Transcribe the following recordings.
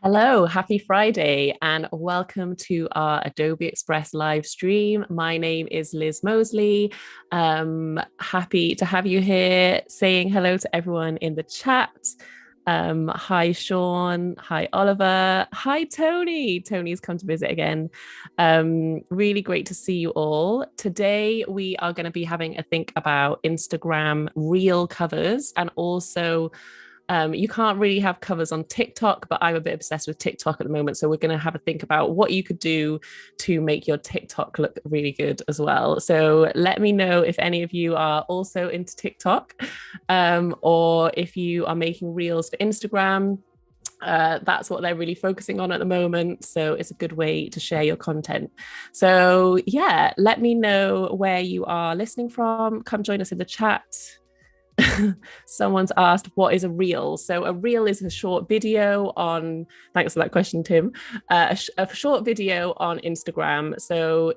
Hello, happy Friday, and welcome to our Adobe Express live stream. My name is Liz Mosley. Happy to have you here, saying hello to everyone in the chat. Hi, Sean. Hi, Oliver. Hi, Tony. Tony's come to visit again. Really great to see you all. Today, we are going to be having a think about Instagram reel covers and also you can't really have covers on TikTok, but I'm a bit obsessed with TikTok at the moment. So we're going to have a think about what you could do to make your TikTok look really good as well. So let me know if any of you are also into TikTok or if you are making reels for Instagram. That's what they're really focusing on at the moment. So it's a good way to share your content. So yeah, let me know where you are listening from. Come join us in the chat. Someone's asked, what is a reel? So a reel is a short video on, thanks for that question, Tim, a short video on Instagram. So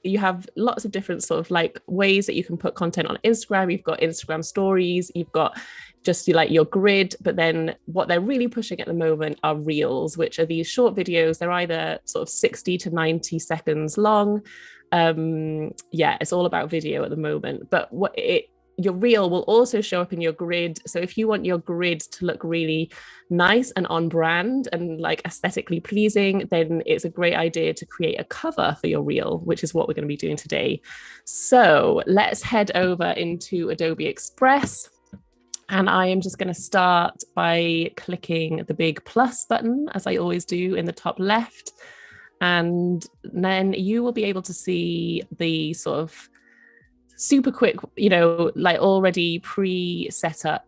you have lots of different sort of like ways that you can put content on Instagram. You've got Instagram stories, you've got just like your grid, but then what they're really pushing at the moment are reels, which are these short videos. They're either sort of 60 to 90 seconds long. Yeah, it's all about video at the moment, but your reel will also show up in your grid. So if you want your grid to look really nice and on brand and like aesthetically pleasing, then it's a great idea to create a cover for your reel, which is what we're going to be doing today. So let's head over into Adobe Express. And I am just going to start by clicking the big plus button, as I always do, in the top left. And then you will be able to see the sort of super quick, like already pre-set up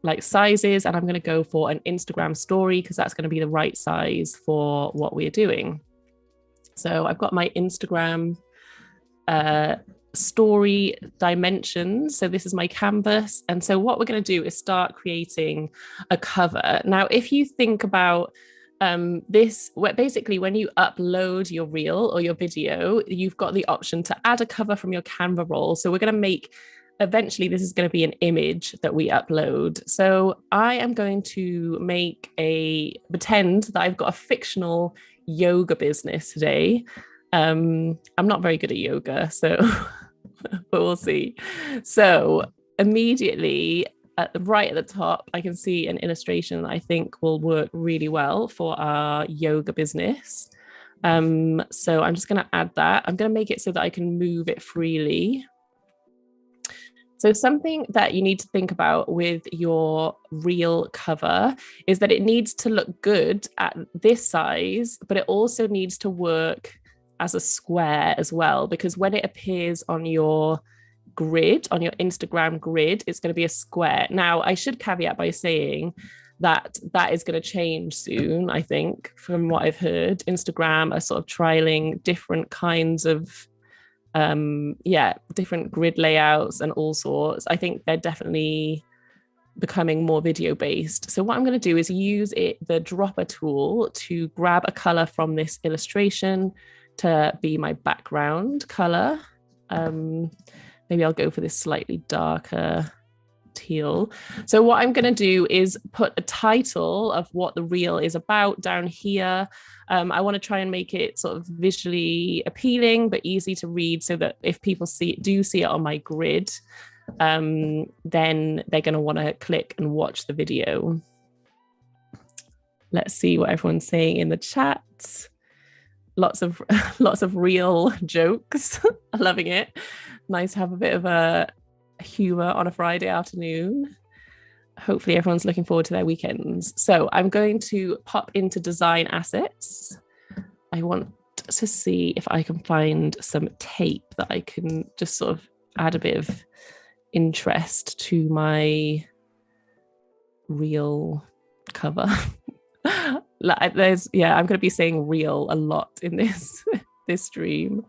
like sizes. And I'm going to go for an Instagram story because that's going to be the right size for what we're doing. So I've got my Instagram story dimensions. So this is my canvas. And so what we're going to do is start creating a cover. Now, if you think about this, basically when you upload your reel or your video, you've got the option to add a cover from your Canva roll. So we're going to make, eventually this is going to be an image that we upload. So I am going to pretend that I've got a fictional yoga business today. I'm not very good at yoga, so but we'll see. So immediately right at the top, I can see an illustration that I think will work really well for our yoga business. So I'm just going to add that. I'm going to make it so that I can move it freely. So something that you need to think about with your reel cover is that it needs to look good at this size, but it also needs to work as a square as well, because when it appears on your grid, on your Instagram grid, it's going to be a square. Now, I should caveat by saying that is going to change soon, I think, from what I've heard. Instagram are sort of trialing different kinds of different grid layouts and all sorts. I think they're definitely becoming more video based. So what I'm going to do is use the dropper tool to grab a color from this illustration to be my background color. Maybe I'll go for this slightly darker teal. So what I'm going to do is put a title of what the reel is about down here. I want to try and make it sort of visually appealing, but easy to read so that if people do see it on my grid, then they're going to want to click and watch the video. Let's see what everyone's saying in the chat. Lots of real jokes. Loving it. Nice to have a bit of a humor on a Friday afternoon. Hopefully everyone's looking forward to their weekends. So I'm going to pop into design assets. I want to see if I can find some tape that I can just sort of add a bit of interest to my reel cover. I'm going to be saying real a lot in this stream.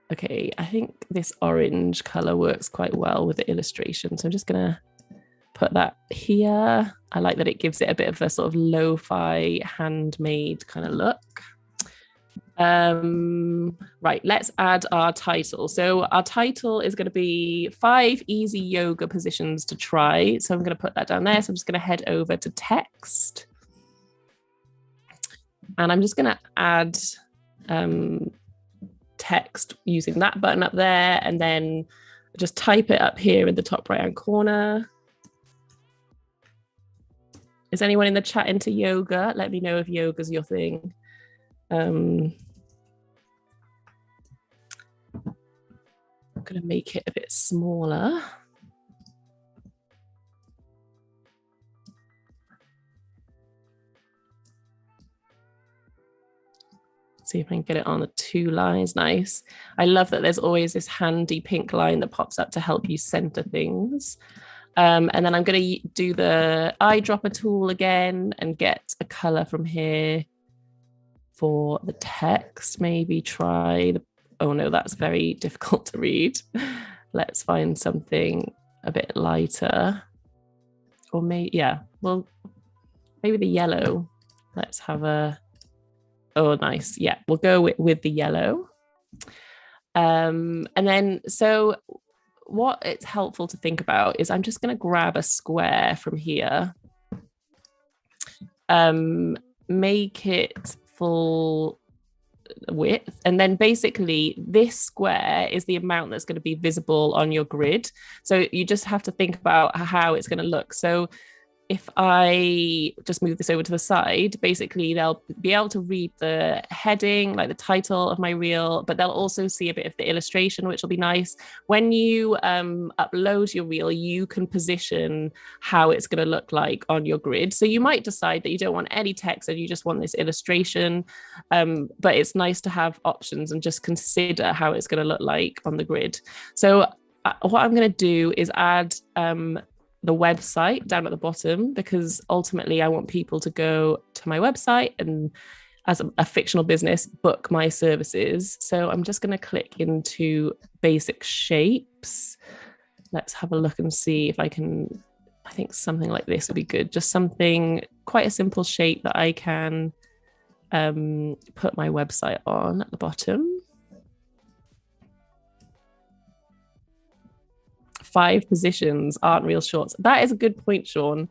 Okay, I think this orange color works quite well with the illustration. So I'm just going to put that here. I like that it gives it a bit of a sort of lo-fi handmade kind of look. Right, let's add our title. So our title is going to be 5 easy yoga positions to try. So I'm going to put that down there. So I'm just going to head over to text. And I'm just going to add text using that button up there, and then just type it up here in the top right hand corner. Is anyone in the chat into yoga? Let me know if yoga's your thing. I'm going to make it a bit smaller. See if I can get it on the 2 lines. Nice. I love that there's always this handy pink line that pops up to help you center things. And then I'm going to do the eyedropper tool again and get a color from here for the text. Maybe try the, oh no, that's very difficult to read. Let's find something a bit lighter. Or maybe, yeah, well, maybe the yellow. Let's have a, oh, nice. Yeah, we'll go with the yellow. And then, so what it's helpful to think about is I'm just going to grab a square from here, make it full width, and then basically this square is the amount that's going to be visible on your grid. So you just have to think about how it's going to look. So if I just move this over to the side, basically they'll be able to read the heading, like the title of my reel, but they'll also see a bit of the illustration, which will be nice. When you upload your reel, you can position how it's going to look like on your grid. So you might decide that you don't want any text and you just want this illustration, but it's nice to have options and just consider how it's going to look like on the grid. So what I'm going to do is add the website down at the bottom, because ultimately I want people to go to my website and, as a fictional business, book my services. So I'm just going to click into basic shapes. Let's have a look and see if I can, I think something like this would be good. Just something, quite a simple shape that I can put my website on at the bottom. 5 positions aren't real shorts. That is a good point, Sean.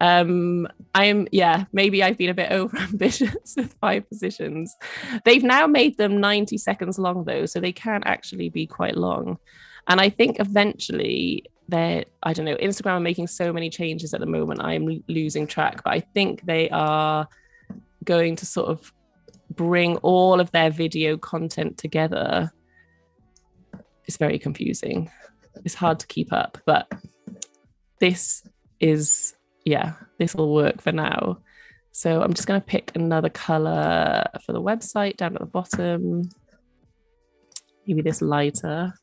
Maybe I've been a bit over ambitious with 5 positions. They've now made them 90 seconds long though, so they can actually be quite long. And I think eventually I don't know, Instagram are making so many changes at the moment, I'm losing track, but I think they are going to sort of bring all of their video content together. It's very confusing. It's hard to keep up, but this will work for now. So I'm just going to pick another color for the website down at the bottom. Maybe this lighter,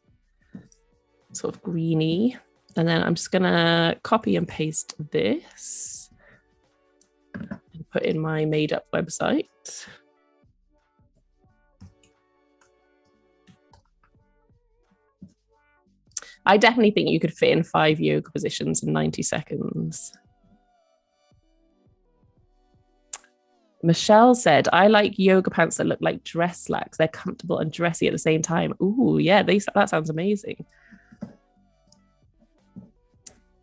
sort of greeny. And then I'm just going to copy and paste this and put in my made up website. I definitely think you could fit in 5 yoga positions in 90 seconds. Michelle said, I like yoga pants that look like dress slacks. They're comfortable and dressy at the same time. Ooh, yeah, that sounds amazing.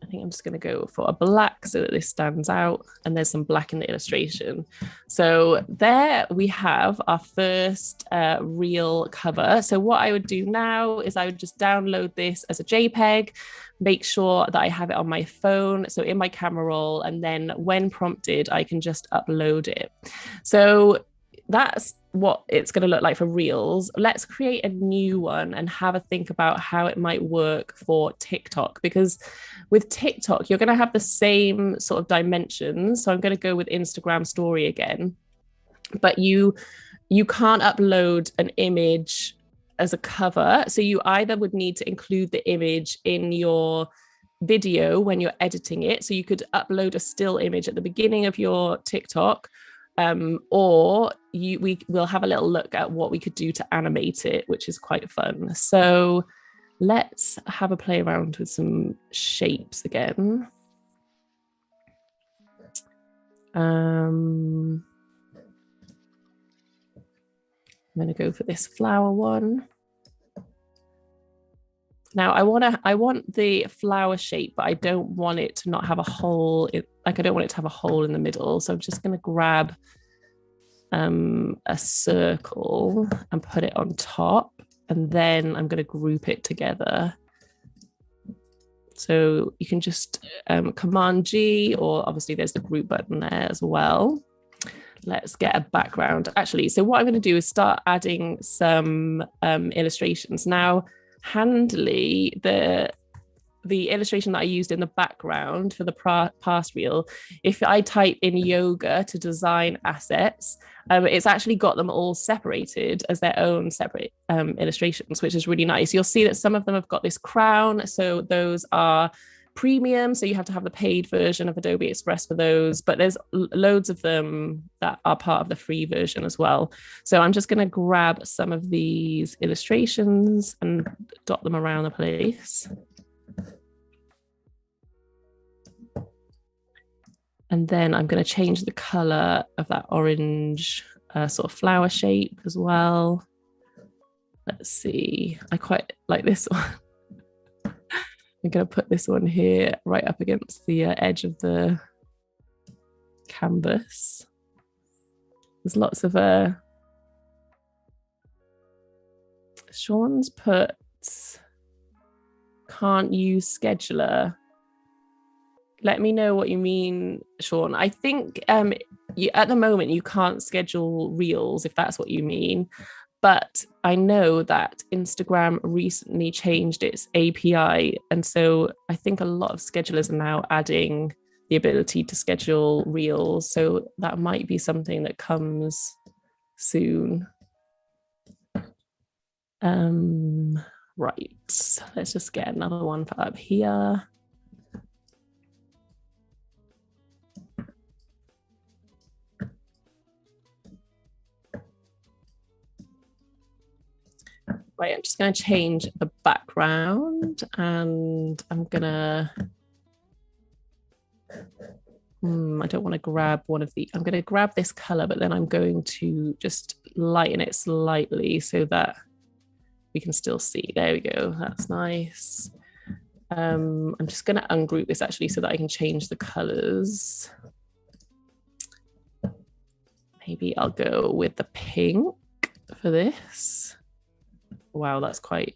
I think I'm just going to go for a black so that this stands out, and there's some black in the illustration. So there we have our first reel cover. So what I would do now is I would just download this as a JPEG, make sure that I have it on my phone, so in my camera roll, and then when prompted, I can just upload it. So that's what it's going to look like for reels. Let's create a new one and have a think about how it might work for TikTok, because with TikTok, you're going to have the same sort of dimensions. So I'm going to go with Instagram story again, but you can't upload an image as a cover. So you either would need to include the image in your video when you're editing it. So you could upload a still image at the beginning of your TikTok, or we will have a little look at what we could do to animate it, which is quite fun. So let's have a play around with some shapes again. I'm going to go for this flower one. Now I want the flower shape, but I don't want it to not have a hole. I don't want it to have a hole in the middle. So I'm just going to grab a circle and put it on top, and then I'm going to group it together. So you can just Command G, or obviously there's the group button there as well. Let's get a background. Actually, so what I'm going to do is start adding some illustrations. Now, handily, the illustration that I used in the background for the past reel, if I type in yoga to design assets, it's actually got them all separated as their own separate illustrations, which is really nice. You'll see that some of them have got this crown. So those are premium. So you have to have the paid version of Adobe Express for those, but there's loads of them that are part of the free version as well. So I'm just going to grab some of these illustrations and dot them around the place. And then I'm going to change the color of that orange sort of flower shape as well. Let's see. I quite like this one. I'm going to put this one here right up against the edge of the canvas. There's lots of Sean's put can't use scheduler. Let me know what you mean, Sean. I think at the moment you can't schedule reels, if that's what you mean. But I know that Instagram recently changed its API. And so I think a lot of schedulers are now adding the ability to schedule reels. So that might be something that comes soon. Right, let's just get another one for up here. Right, I'm just going to change the background, and I'm going to, I don't want to grab one of the, I'm going to grab this color, but then I'm going to just lighten it slightly so that we can still see. There we go. That's nice. I'm just going to ungroup this actually so that I can change the colors. Maybe I'll go with the pink for this. Wow, that's quite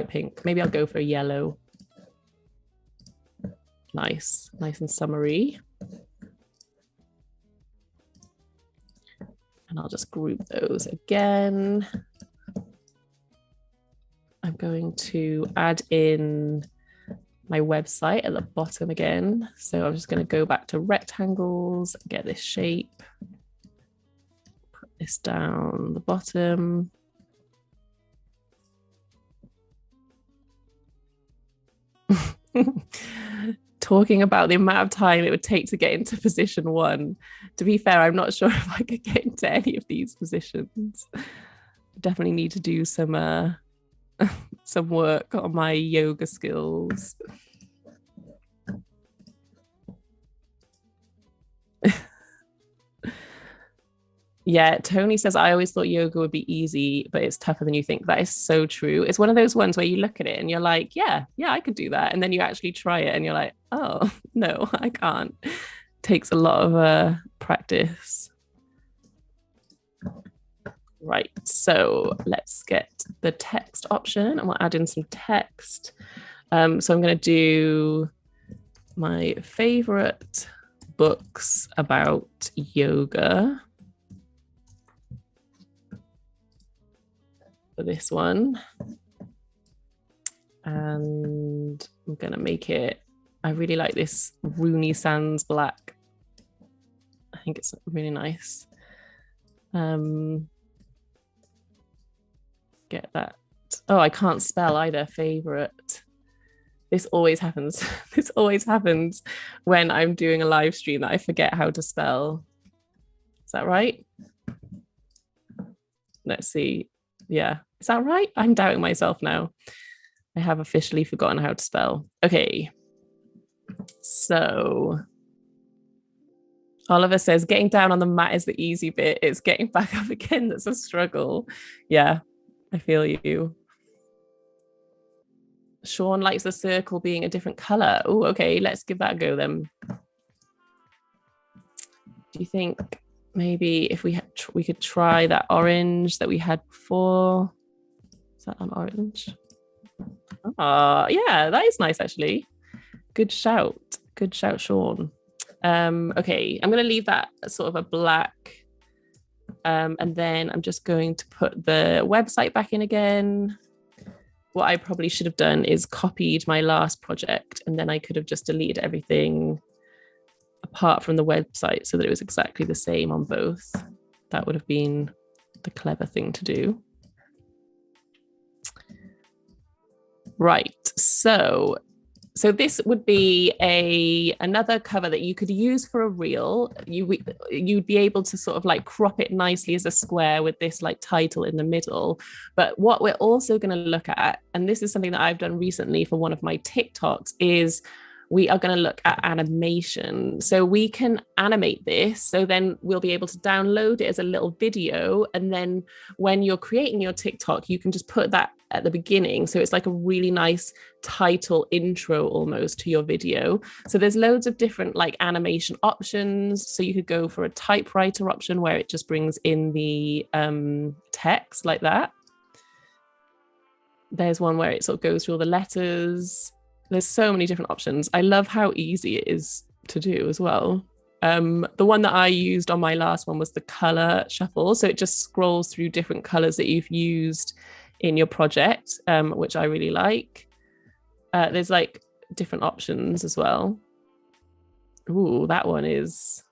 pink. Maybe I'll go for a yellow. Nice and summery. And I'll just group those again. I'm going to add in my website at the bottom again. So I'm just going to go back to rectangles, get this shape, put this down the bottom. Talking about the amount of time it would take to get into position one. To be fair, I'm not sure if I could get into any of these positions. Definitely need to do some some work on my yoga skills. Yeah, Tony says, I always thought yoga would be easy, but it's tougher than you think. That is so true. It's one of those ones where you look at it and you're like, yeah, I could do that. And then you actually try it and you're like, oh, no, I can't. It takes a lot of practice. Right, so let's get the text option and we'll add in some text. So I'm going to do my favorite books about yoga for this one. And I'm going to make it, I really like this Rooney Sands black. I think it's really nice. Get that. Oh, I can't spell either. Favorite. This always happens. This always happens when I'm doing a live stream that I forget how to spell. Is that right? Let's see. Yeah. Is that right? I'm doubting myself now. I have officially forgotten how to spell. Okay. So Oliver says, getting down on the mat is the easy bit. It's getting back up again that's a struggle. Yeah, I feel you. Sean likes the circle being a different color. Oh, okay, let's give that a go then. Do you think maybe if we could try that orange that we had before. Is that an orange? Yeah, that is nice actually. Good shout. Good shout, Sean. Okay, I'm going to leave that sort of a black. And then I'm just going to put the website back in again. What I probably should have done is copied my last project, and then I could have just deleted everything apart from the website so that it was exactly the same on both. That would have been the clever thing to do. Right, so this would be another cover that you could use for a reel. You'd be able to sort of like crop it nicely as a square with this like title in the middle. But what we're also going to look at, and this is something that I've done recently for one of my TikToks, is we are going to look at animation. So we can animate this. So then we'll be able to download it as a little video. And then when you're creating your TikTok, you can just put that at the beginning. So it's like a really nice title intro almost to your video. So there's loads of different like animation options. So you could go for a typewriter option where it just brings in the text like that. There's one where it sort of goes through all the letters. There's so many different options. I love how easy it is to do as well. The one that I used on my last one was the color shuffle. So it just scrolls through different colors that you've used in your project, which I really like. There's like different options as well. Ooh, that one's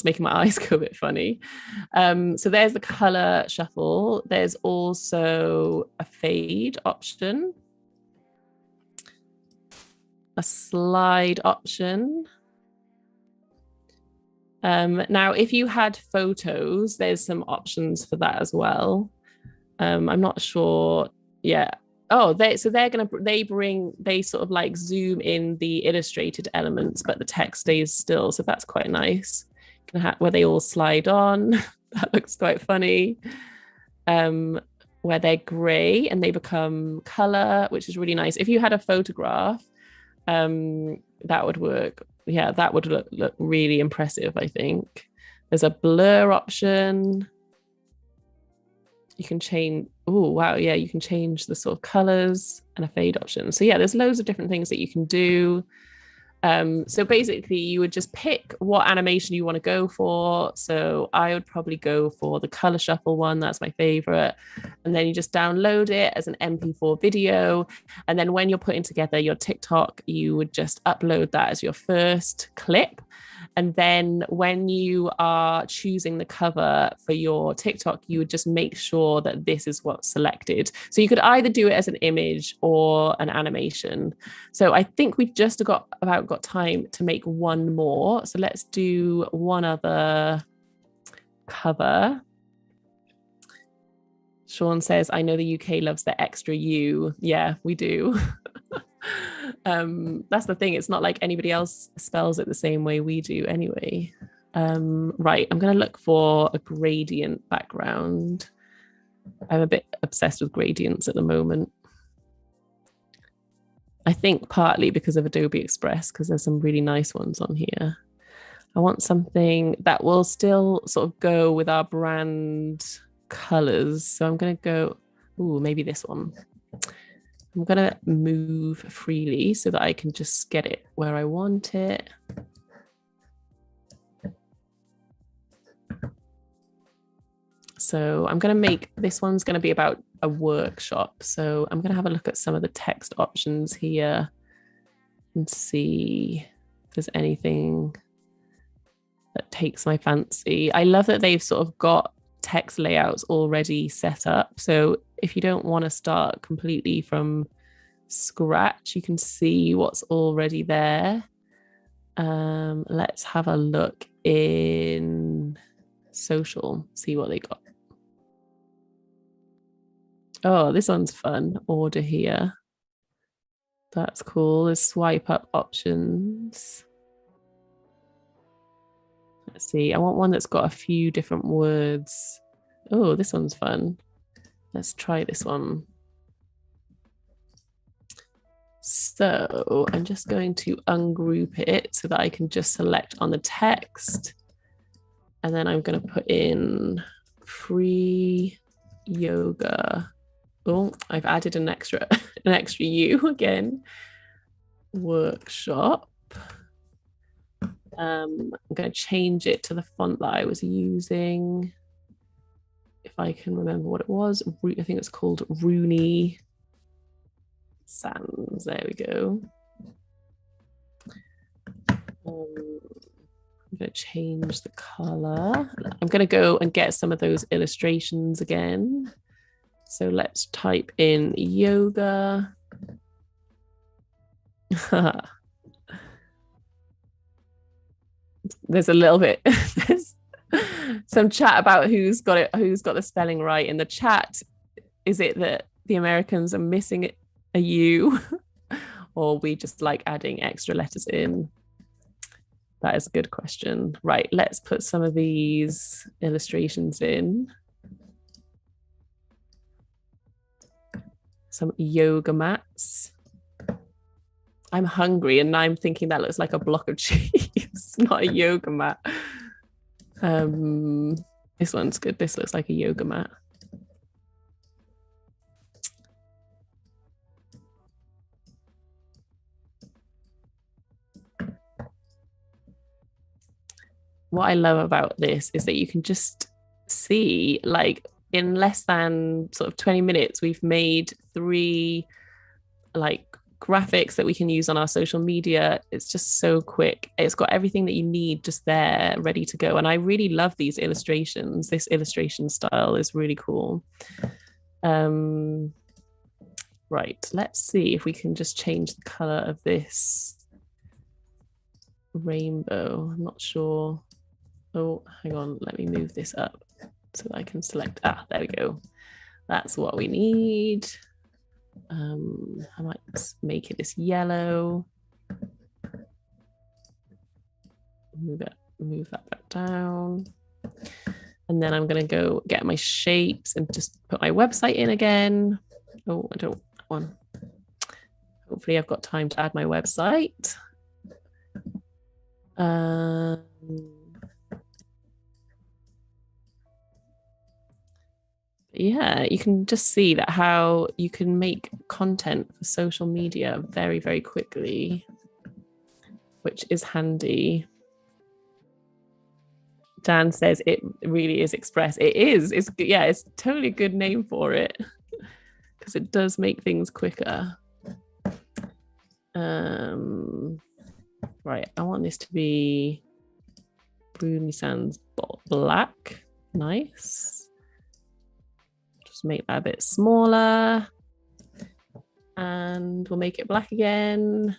making my eyes go a bit funny. So there's the color shuffle. There's also a fade option, a slide option. Now, if you had photos, there's some options for that as well. I'm not sure. Yeah. Oh, they sort of like zoom in the illustrated elements, but the text stays still. So that's quite nice. Where they all slide on. That looks quite funny. Where they're gray and they become color, which is really nice. If you had a photograph, that would work. Yeah, that would look really impressive, I think. There's a blur option. You can change, oh wow, yeah, you can change the sort of colors, and a fade option. So yeah, there's loads of different things that you can do. So basically you would just pick what animation you want to go for. So I would probably go for the color shuffle one. That's my favorite. And then you just download it as an MP4 video. And then when you're putting together your TikTok, you would just upload that as your first clip. And then when you are choosing the cover for your TikTok, you would just make sure that this is what's selected. So you could either do it as an image or an animation. So I think we've just got time to make one more. So let's do one other cover. Sean says, I know the UK loves the extra U. Yeah, we do. That's the thing. It's not like anybody else spells it the same way we do anyway. Right, I'm going to look for a gradient background. I'm a bit obsessed with gradients at the moment. I think partly because of Adobe Express, because there's some really nice ones on here. I want something that will still sort of go with our brand colors. So I'm going to go, ooh, maybe this one. I'm going to move freely so that I can just get it where I want it. So I'm going to make, this one's going to be about a workshop. So I'm going to have a look at some of the text options here and see if there's anything that takes my fancy. I love that they've sort of got text layouts already set up. So if you don't want to start completely from scratch, you can see what's already there. Let's have a look in social, see what they got. Oh, this one's fun. Order here. That's cool. There's swipe up options. Let's see. I want one that's got a few different words. Oh, this one's fun. Let's try this one. So I'm just going to ungroup it so that I can just select on the text. And then I'm going to put in free yoga. Oh, I've added an extra U again. Workshop. I'm going to change it to the font that I was using. If I can remember what it was, I think it's called Rooney Sands. There we go. I'm going to change the color. I'm going to go and get some of those illustrations again. So let's type in yoga. There's a little bit, there's some chat about who's got the spelling right in the chat. Is it that the Americans are missing a U or we just like adding extra letters in? That is a good question. Right, let's put some of these illustrations in. Some yoga mats. I'm hungry and I'm thinking that looks like a block of cheese, not a yoga mat. This one's good. This looks like a yoga mat. What I love about this is that you can just see, like, in less than sort of 20 minutes, we've made 3 like graphics that we can use on our social media. It's just so quick. It's got everything that you need just there ready to go. And I really love these illustrations. This illustration style is really cool. Right, let's see if we can just change the color of this rainbow. I'm not sure. Oh, hang on, let me move this up so that I can select. There we go. That's what we need. I might make it this yellow. Move that back down. And then I'm going to go get my shapes and just put my website in again. Oh, I don't want that one. Hopefully I've got time to add my website. Yeah, you can just see that how you can make content for social media very, very quickly, which is handy. Dan says it really is Express. It is. It's totally a good name for it because it does make things quicker. Right, I want this to be Bruni Sands black. Nice. Just make that a bit smaller. And we'll make it black again.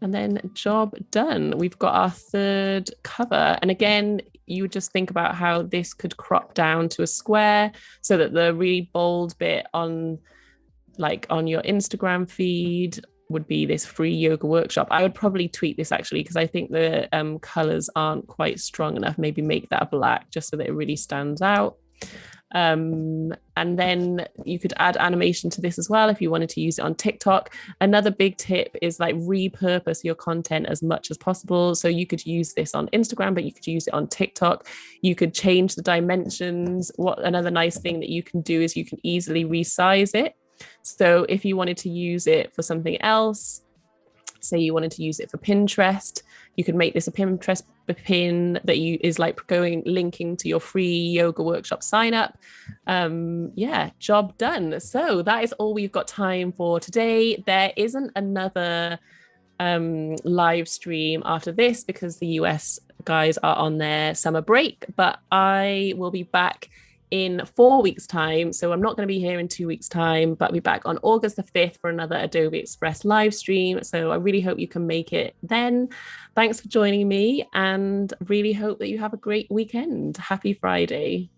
And then job done. We've got our 3rd cover. And again, you would just think about how this could crop down to a square so that the really bold bit on your Instagram feed would be this free yoga workshop. I would probably tweak this actually because I think the colors aren't quite strong enough. Maybe make that black just so that it really stands out. And then you could add animation to this as well if you wanted to use it on TikTok. Another big tip is like repurpose your content as much as possible. So you could use this on Instagram, but you could use it on TikTok. You could change the dimensions. Another nice thing that you can do is you can easily resize it. So if you wanted to use it for something else, say you wanted to use it for Pinterest, you could make this a Pinterest pin that is like linking to your free yoga workshop sign up. Yeah, job done. So that is all we've got time for today. There isn't another live stream after this because the US guys are on their summer break, but I will be back in 4 weeks' time. So I'm not going to be here in 2 weeks' time, but I'll be back on August the 5th for another Adobe Express live stream. So I really hope you can make it then. Thanks for joining me and really hope that you have a great weekend. Happy Friday.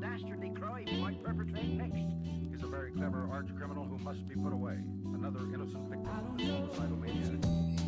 dastardly crime he might perpetrate next. He's a very clever arch criminal who must be put away. Another innocent victim of a suicidal maniac.